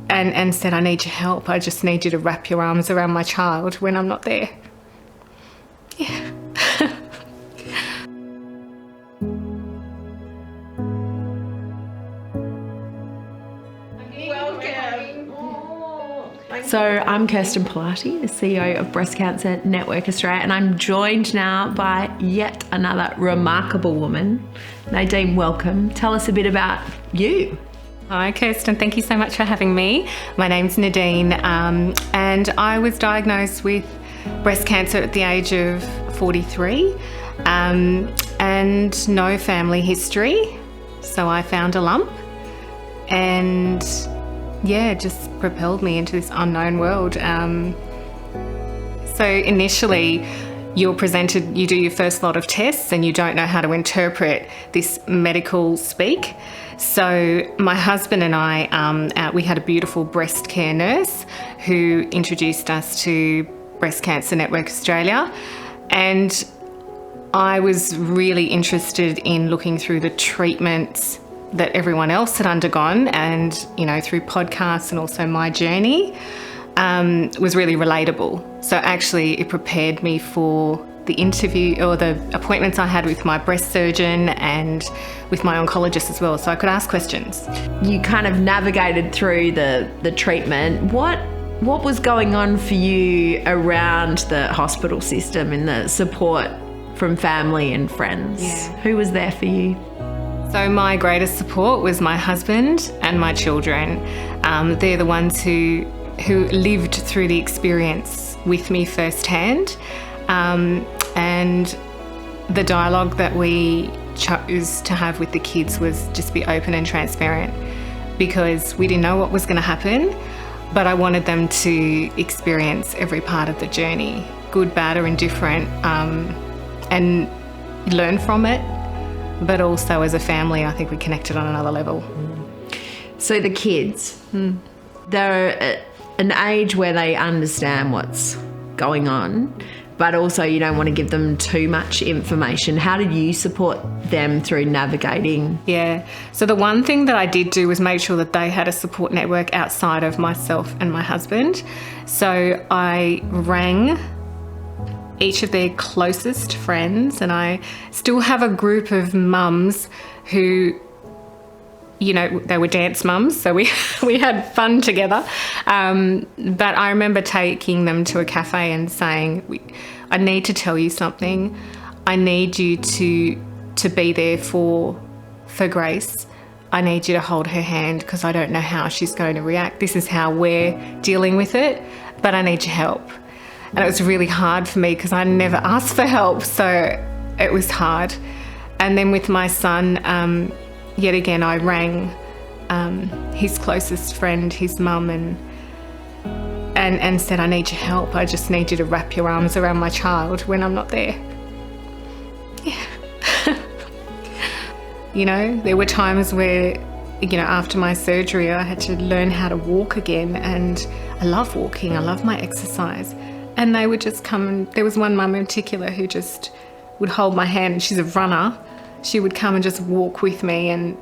and said, I need your help. I just need you to wrap your arms around my child when I'm not there. Yeah. So I'm Kirsten Pilati, the CEO of Breast Cancer Network Australia, and I'm joined now by yet another remarkable woman. Nadine, welcome. Tell us a bit about you. Hi Kirsten, thank you so much for having me. My name's Nadine, and I was diagnosed with breast cancer at the age of 43, and no family history. So I found a lump and just propelled me into this unknown world. So initially you're presented, you do your first lot of tests and you don't know how to interpret this medical speak. So my husband and I, we had a beautiful breast care nurse who introduced us to Breast Cancer Network Australia, and I was really interested in looking through the treatments that everyone else had undergone, and through podcasts and also my journey was really relatable. So actually it prepared me for the interview or the appointments I had with my breast surgeon and with my oncologist as well, so I could ask questions. You kind of navigated through the treatment. What was going on for you around the hospital system and the support from family and friends? Yeah. Who was there for you? So my greatest support was my husband and my children. They're the ones who lived through the experience with me firsthand. And the dialogue that we chose to have with the kids was just be open and transparent, because we didn't know what was going to happen, but I wanted them to experience every part of the journey, good, bad or indifferent, and learn from it. But also as a family, I think we connected on another level. So the kids, they're at an age where they understand what's going on, but also you don't want to give them too much information. How did you support them through navigating? Yeah, so the one thing that I did do was make sure that they had a support network outside of myself and my husband. So I rang each of their closest friends, and I still have a group of mums who, they were dance mums, so we had fun together. But I remember taking them to a cafe and saying, I need to tell you something. I need you to be there for Grace. I need you to hold her hand because I don't know how she's going to react. This is how we're dealing with it, but I need your help. And it was really hard for me because I never asked for help, so it was hard. And then with my son, yet again, I rang his closest friend, his mum, and said, I need your help. I just need you to wrap your arms around my child when I'm not there. Yeah. There were times where, after my surgery, I had to learn how to walk again, and I love walking. I love my exercise. And they would just come, and there was one mum in particular who just would hold my hand, and she's a runner. She would come and just walk with me, and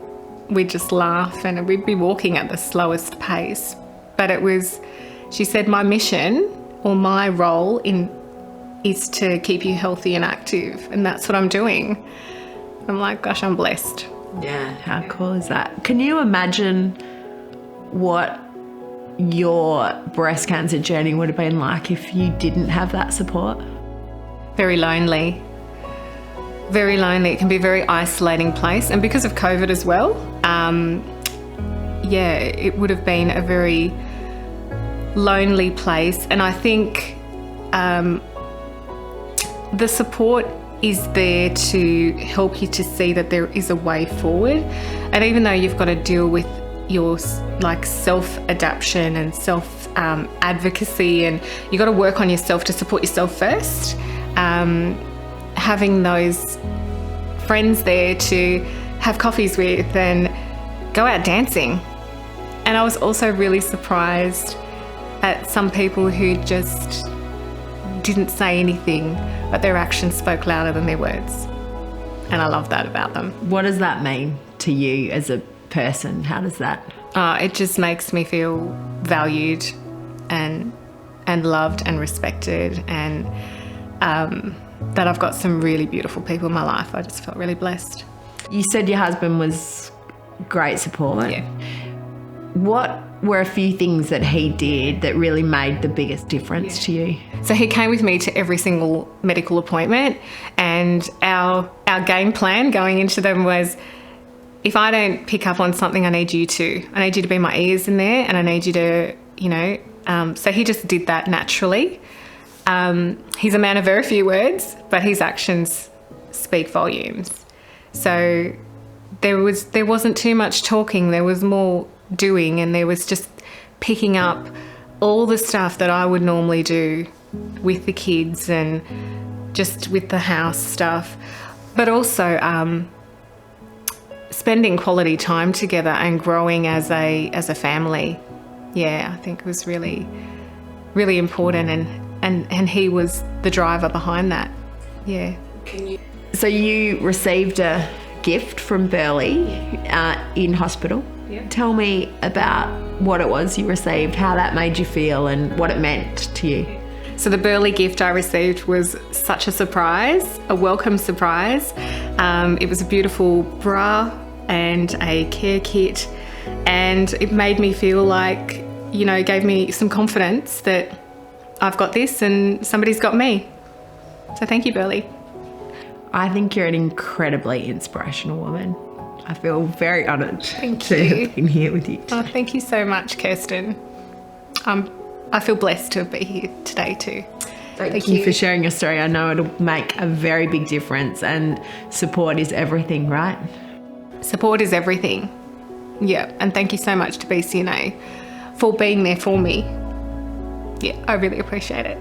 we'd just laugh, and we'd be walking at the slowest pace. But she said, my mission or my role is to keep you healthy and active, and that's what I'm doing. I'm like, gosh, I'm blessed. Yeah, how cool is that? Can you imagine what your breast cancer journey would have been like if you didn't have that support? Very lonely. Very lonely. It can be a very isolating place, and because of COVID as well, it would have been a very lonely place. And I think the support is there to help you to see that there is a way forward, and even though you've got to deal with your self-adaptation and self-advocacy, and you've got to work on yourself to support yourself first. Having those friends there to have coffees with and go out dancing. And I was also really surprised at some people who just didn't say anything, but their actions spoke louder than their words. And I love that about them. What does that mean to you as a person? How does that? It just makes me feel valued and loved and respected, and that I've got some really beautiful people in my life. I just felt really blessed. You said your husband was great support. Yeah. What were a few things that he did that really made the biggest difference to you? So he came with me to every single medical appointment, and our game plan going into them was, if I don't pick up on something, I need you to be my ears in there, and I need you to, so he just did that naturally. He's a man of very few words, but his actions speak volumes. So there wasn't too much talking, there was more doing, and there was just picking up all the stuff that I would normally do with the kids and just with the house stuff, but also spending quality time together and growing as a family. Yeah, I think it was really, really important, and he was the driver behind that. Yeah. So you received a gift from Burley in hospital. Yeah. Tell me about what it was you received, how that made you feel, and what it meant to you. So the Burley gift I received was such a surprise, a welcome surprise. It was a beautiful bra and a care kit, and it made me feel like, gave me some confidence that I've got this and somebody's got me. So thank you, Burley. I think you're an incredibly inspirational woman. I feel very honoured to have been here with you. Oh, thank you so much, Kirsten. I feel blessed to be here today too. Thank you for sharing your story. I know it'll make a very big difference, and support is everything, right? Support is everything. Yeah, and thank you so much to BCNA for being there for me. Yeah, I really appreciate it.